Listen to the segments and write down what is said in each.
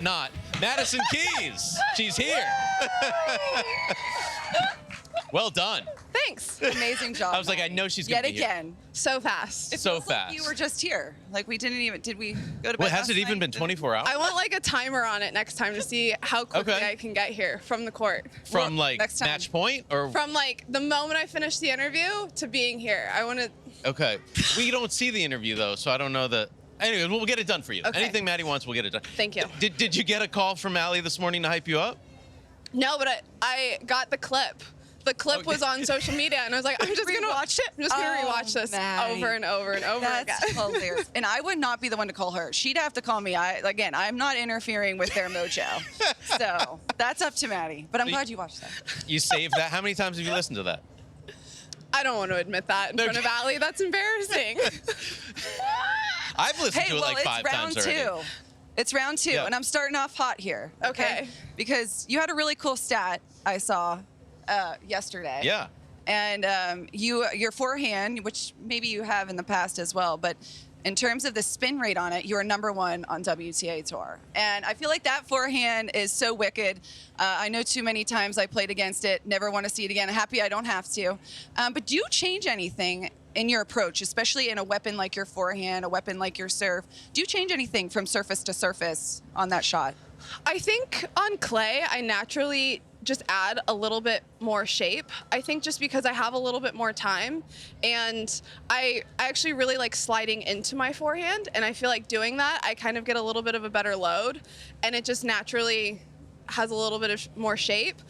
Not Madison Keys. She's here. Well done. Thanks. Amazing job. I was like, I know she's going to be Yet again. So fast. It So feels like fast. you were just here. Like we didn't even, did we go to bed? Well, has last it even night? been 24 hours? I want like a timer on it next time to see how quickly Okay. I can get here from the court. From like next time. match point or? From like the moment I finish the interview to being here. I want to. Okay. We don't see the interview though, so I don't know that. Anyway, we'll get it done for you. Okay. Anything Maddie wants, we'll get it done. Thank you. Did you get a call from Allie this morning to hype you up? No, but I got the clip. The clip Okay. was on social media, and I was like, I'm just gonna Rewatched it? I'm just gonna rewatch this Maddie. over and over and over That's again. hilarious. And I would not be the one to call her. She'd have to call me. I'm not interfering with their mojo. So that's up to Maddie. But I'm glad you watched that. You saved that. How many times have you listened to that? I don't want to admit that in front of Allie. That's embarrassing. I've listened Hey, to it well, like 5 it's round times already. 2. It's round 2, Yeah. and I'm starting off hot here. Okay. Because you had a really cool stat I saw yesterday. Yeah. And your forehand, which maybe you have in the past as well, but in terms of the spin rate on it, you are #1 on WTA Tour. And I feel like that forehand is so wicked. I know too many times I played against it, never want to see it again. Happy I don't have to. But do you change anything in your approach, especially in a weapon like your forehand, a weapon like your serve? Do you change anything from surface to surface on that shot? I think on clay, I naturally just add a little bit more shape. I think just because I have a little bit more time, and I actually really like sliding into my forehand, and I feel like doing that, I kind of get a little bit of a better load, and it just naturally has a little bit of more shape.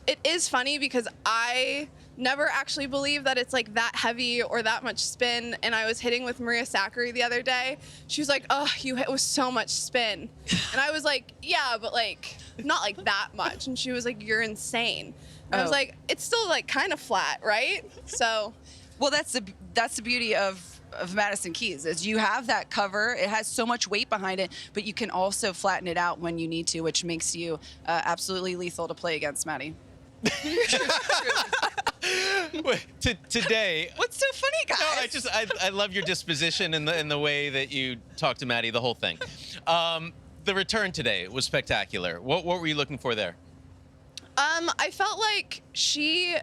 It is funny because I never actually believe that it's like that heavy or that much spin. And I was hitting with Maria Sakkari the other day. She was like, "Oh, you hit with so much spin." And I was like, "Yeah, but like not like that much." And she was like, "You're insane." And I was Oh. like, "It's still like kind of flat, right?" So, Well, that's the beauty of Madison Keys is you have that cover. It has so much weight behind it, but you can also flatten it out when you need to, which makes you absolutely lethal to play against, Maddie. Today. What's so funny, guys? No, I love your disposition and the way that you talk to Maddie, the whole thing. The return today was spectacular. What were you looking for there? I felt like she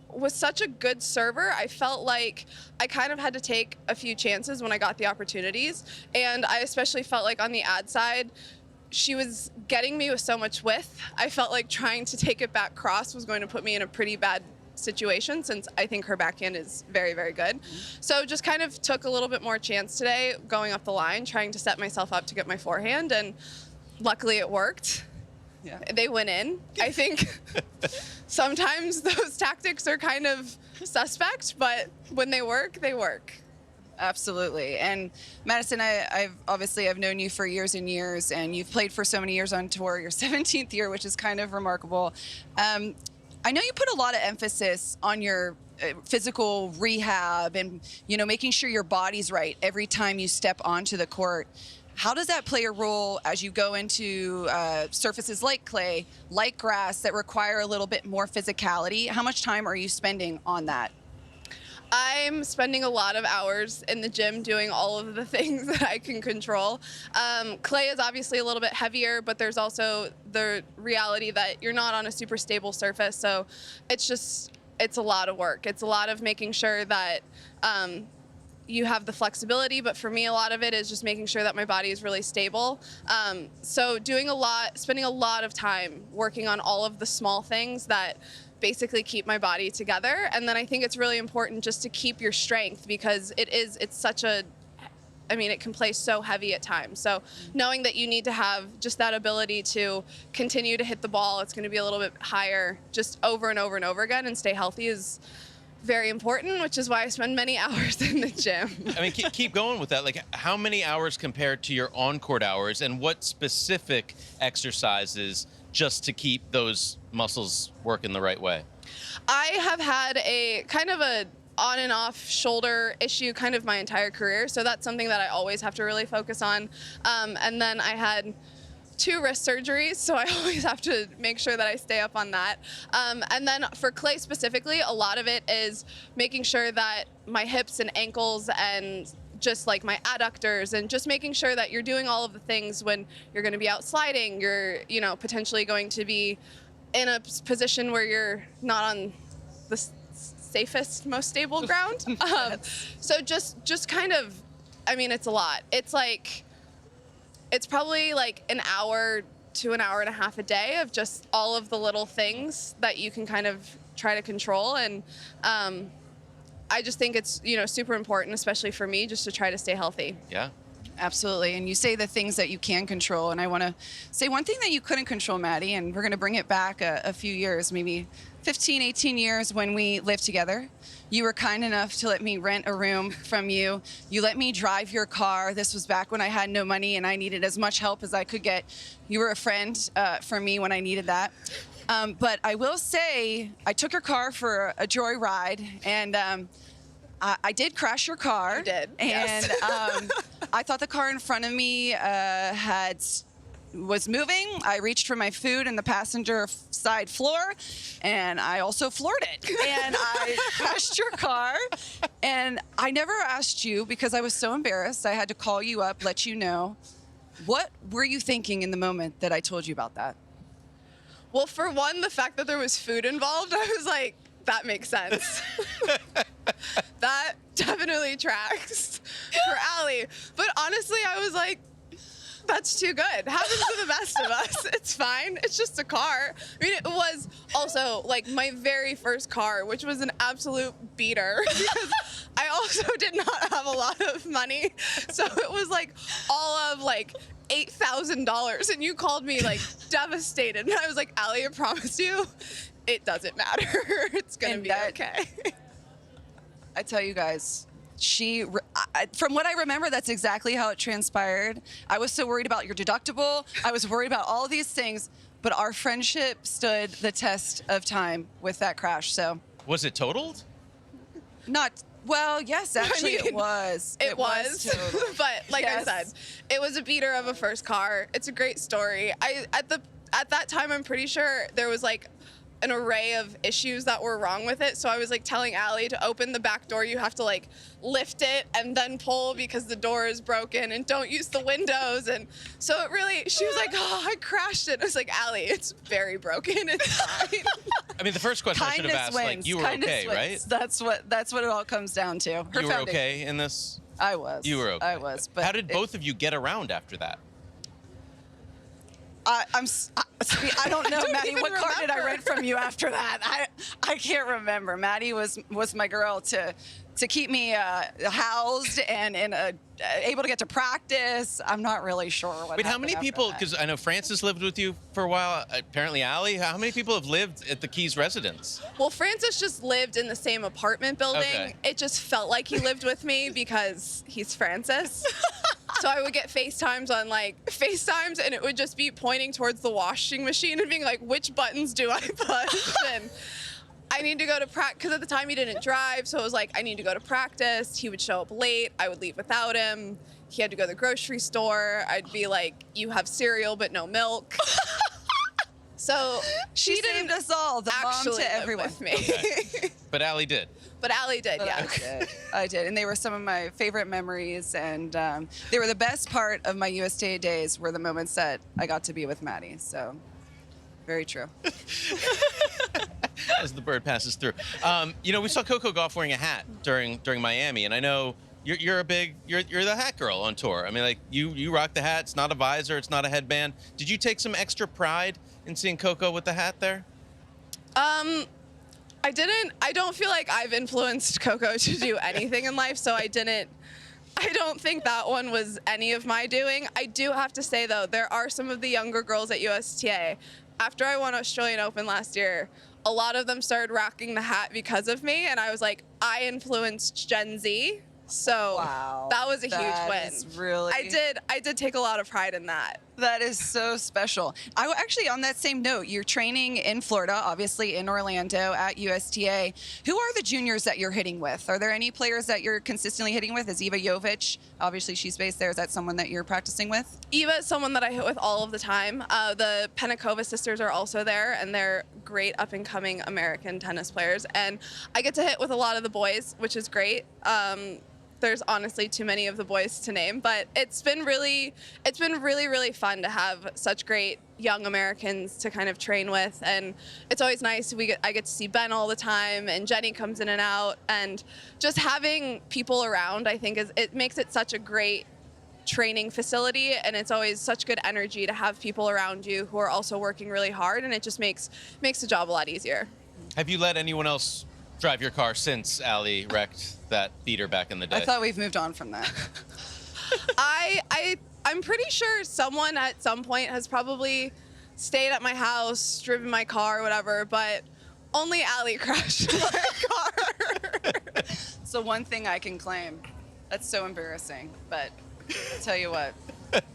was such a good server. I felt like I kind of had to take a few chances when I got the opportunities. And I especially felt like on the ad side, she was getting me with so much width. I felt like trying to take it back cross was going to put me in a pretty bad situation, since I think her backhand is very, very good. So just kind of took a little bit more chance today going up the line, trying to set myself up to get my forehand, and luckily it worked. Yeah. They went in. I think sometimes those tactics are kind of suspect, but when they work, they work. Absolutely. And Madison, I've known you for years and years, and you've played for so many years on tour. Your 17th year, which is kind of remarkable. I know you put a lot of emphasis on your physical rehab and, making sure your body's right every time you step onto the court. How does that play a role as you go into surfaces like clay, like grass, that require a little bit more physicality? How much time are you spending on that? I'm spending a lot of hours in the gym doing all of the things that I can control. Clay is obviously a little bit heavier, but there's also the reality that you're not on a super stable surface. So it's a lot of work. It's a lot of making sure that you have the flexibility, but for me, a lot of it is just making sure that my body is really stable. So spending a lot of time working on all of the small things that basically keep my body together. And then I think it's really important just to keep your strength, because it's such a, it can play so heavy at times. So knowing that you need to have just that ability to continue to hit the ball, it's going to be a little bit higher just over and over and over again, and stay healthy is very important, which is why I spend many hours in the gym. Keep going with that. Like, how many hours compared to your on-court hours, and what specific exercises just to keep those muscles working the right way? I have had a kind of a on and off shoulder issue kind of my entire career. So that's something that I always have to really focus on. And then I had 2 wrist surgeries, so I always have to make sure that I stay up on that. And then for clay specifically, a lot of it is making sure that my hips and ankles and just like my adductors, and just making sure that you're doing all of the things when you're going to be out sliding. You're, potentially going to be in a position where you're not on the safest, most stable ground. So just kind of, it's a lot. It's probably like an hour to an hour and a half a day of just all of the little things that you can kind of try to control. And I just think it's, super important, especially for me, just to try to stay healthy. Yeah. Absolutely. And you say the things that you can control. And I want to say one thing that you couldn't control, Maddie, and we're going to bring it back a few years, maybe 15, 18 years when we lived together. You were kind enough to let me rent a room from you. You let me drive your car. This was back when I had no money and I needed as much help as I could get. You were a friend for me when I needed that. But I will say I took your car for a joyride, and I did crash your car. You did, And yes. I thought the car in front of me was moving. I reached for my food in the passenger side floor, and I also floored it. And I crashed your car. And I never asked you because I was so embarrassed. I had to call you up, let you know. What were you thinking in the moment that I told you about that? Well, for one, the fact that there was food involved, I was like, that makes sense. That definitely tracks for Allie. But honestly, I was like, that's too good. Happens to the best of us. It's fine. It's just a car. It was also like my very first car, which was an absolute beater because I also did not have a lot of money. So it was like all of like $8,000, and you called me like devastated. And I was like, Allie, I promise you, it doesn't matter. It's going to be okay. I tell you guys, from what I remember, that's exactly how it transpired. I was so worried about your deductible. I was worried about all these things, but our friendship stood the test of time with that crash. So Was it totaled? Yes, actually it was. It was. totaled. But like Yes. I said, it was a beater of a first car. It's a great story. At that time, I'm pretty sure there was like an array of issues that were wrong with it. So I was like telling Allie to open the back door. You have to like lift it and then pull because the door is broken, and don't use the windows. And so she was like, oh, I crashed it. I was like, Allie, it's very broken. It's fine. I mean, the first question I should have asked, like, you were okay, right? That's what it all comes down to. You were okay in this? I was. You were okay. I was. But how did both of you get around after that? I don't know, don't Maddie. even What car did I remember. rent from you after that? I can't remember. Maddie was my girl to keep me housed and able to get to practice. I'm not really sure what. Wait, how many happened after people? that. Because I know Frances lived with you for a while. Apparently, Allie. How many people have lived at the Keys residence? Well, Francis just lived in the same apartment building. Okay. It just felt like he lived with me because he's Francis. So I would get FaceTimes and it would just be pointing towards the washing machine and being like, which buttons do I push? And I need to go to practice, because at the time he didn't drive, so it was like, I need to go to practice. He would show up late. I would leave without him. He had to go to the grocery store. I'd be like, you have cereal but no milk. So she didn't saved us all, the mom actually to live everyone. with me. Okay. But Allie did. But Allie did, yeah. I did, and they were some of my favorite memories, and they were the best part of my USTA days. Were the moments that I got to be with Maddie. So, very true. As the bird passes through. We saw Coco Gauff wearing a hat during Miami, and I know you're the hat girl on tour. I mean, like you rock the hat. It's not a visor. It's not a headband. Did you take some extra pride in seeing Coco with the hat there? I didn't. I don't feel like I've influenced Coco to do anything in life, so I didn't. I don't think that one was any of my doing. I do have to say, though, there are some of the younger girls at USTA. After I won Australian Open last year, a lot of them started rocking the hat because of me, and I was like, I influenced Gen Z. So Wow, that was a huge that win. is really. I did take a lot of pride in that. That is so special. Actually, on that same note, you're training in Florida, obviously in Orlando at USTA. Who are the juniors that you're hitting with? Are there any players that you're consistently hitting with? Is Eva Jovic, obviously she's based there. Is that someone that you're practicing with? Eva is someone that I hit with all of the time. The Penakova sisters are also there, and they're great up-and-coming American tennis players. And I get to hit with a lot of the boys, which is great. there's honestly too many of the boys to name, but it's been really fun to have such great young Americans to kind of train with, and it's always nice. I get to see Ben all the time, and Jenny comes in and out, and just having people around, I think, it makes it such a great training facility, and it's always such good energy to have people around you who are also working really hard, and it just makes the job a lot easier. Have you let anyone else drive your car since Allie wrecked that beater back in the day? I thought we've moved on from that. I'm pretty sure someone at some point has probably stayed at my house, driven my car, whatever, but only Allie crashed my car. It's the one thing I can claim. That's so embarrassing, but I'll tell you what,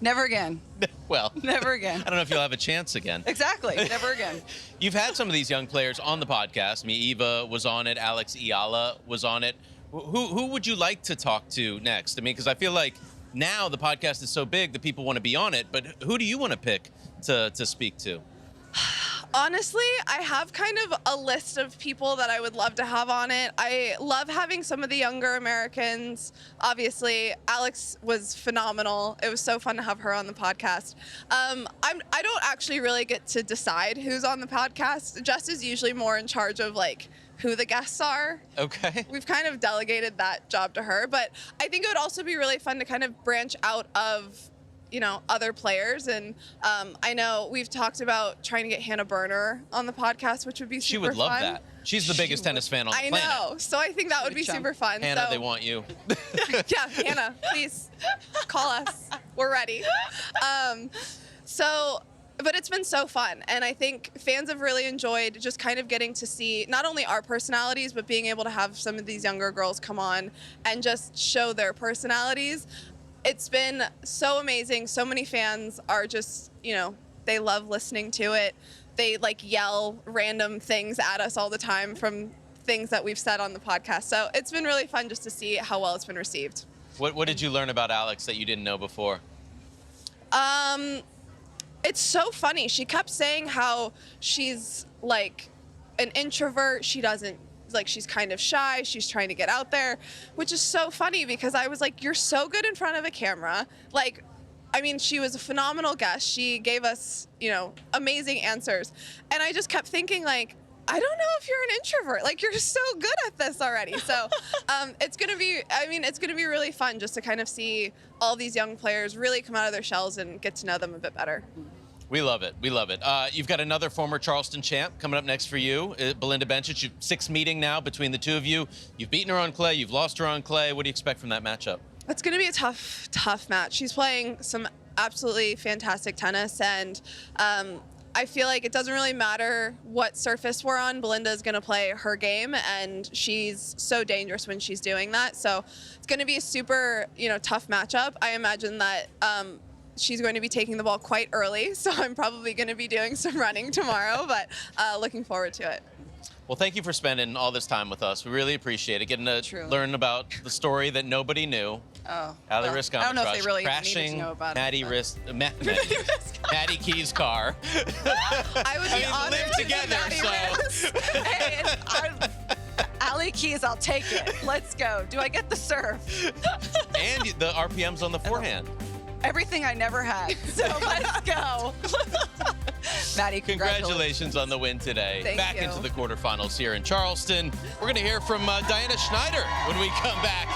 never again. Well, Never again. I don't know if you'll have a chance again. Exactly, never again. You've had some of these young players on the podcast. I mean, Eva was on it. Alex Iala was on it. Who would you like to talk to next? I mean, because I feel like now the podcast is so big that people want to be on it, but who do you want to pick to speak to? Honestly, I have kind of a list of people that I would love to have on it. I love having some of the younger Americans. Obviously, Alex was phenomenal. It was so fun to have her on the podcast. I don't actually really get to decide who's on the podcast. Jess is usually more in charge of like who the guests are. Okay. We've kind of delegated that job to her, but I think it would also be really fun to kind of branch out of other players. And I know we've talked about trying to get Hannah Berner on the podcast, which would be super She would love fun. that. She's the biggest tennis fan on the planet. I know. So I think that would be Chump. super fun. Hannah, so, they want you. yeah, Hannah, please call us. We're ready. But it's been so fun, and I think fans have really enjoyed just kind of getting to see not only our personalities, but being able to have some of these younger girls come on and just show their personalities. It's been so amazing. So many fans are just, they love listening to it. They like yell random things at us all the time from things that we've said on the podcast. So it's been really fun just to see how well it's been received. What did you learn about Alex that you didn't know before? It's so funny. She kept saying how she's like an introvert. She's kind of shy. She's trying to get out there, which is so funny because I was like, you're so good in front of a camera. Like, I mean, she was a phenomenal guest. She gave us, amazing answers. And I just kept thinking like, I don't know if you're an introvert. Like, you're so good at this already. So it's going to be really fun just to kind of see all these young players really come out of their shells and get to know them a bit better. We love it. We love it. You've got another former Charleston champ coming up next for you, Belinda Bencic. Sixth meeting now between the two of you. You've beaten her on clay. You've lost her on clay. What do you expect from that matchup? It's going to be a tough match. She's playing some absolutely fantastic tennis, and I feel like it doesn't really matter what surface we're on. Belinda is going to play her game, and she's so dangerous when she's doing that. So it's going to be a super, tough matchup. I imagine that she's going to be taking the ball quite early, so I'm probably going to be doing some running tomorrow, but looking forward to it. Well, thank you for spending all this time with us. We really appreciate it, getting to learn about the story that nobody knew. Oh, Allie well, Riscon, I don't know if they really crashing needed to know about Maddie it. Maddie Keys' car. I would be honored live to together, be Maddie so. Riss. Hey, Allie Keys, I'll take it. Let's go. Do I get the serve? And the RPMs on the forehand. Everything I never had. So let's go. Maddie, Congratulations on the win today. Thank Back you. into the quarterfinals here in Charleston. We're going to hear from Diana Schneider when we come back.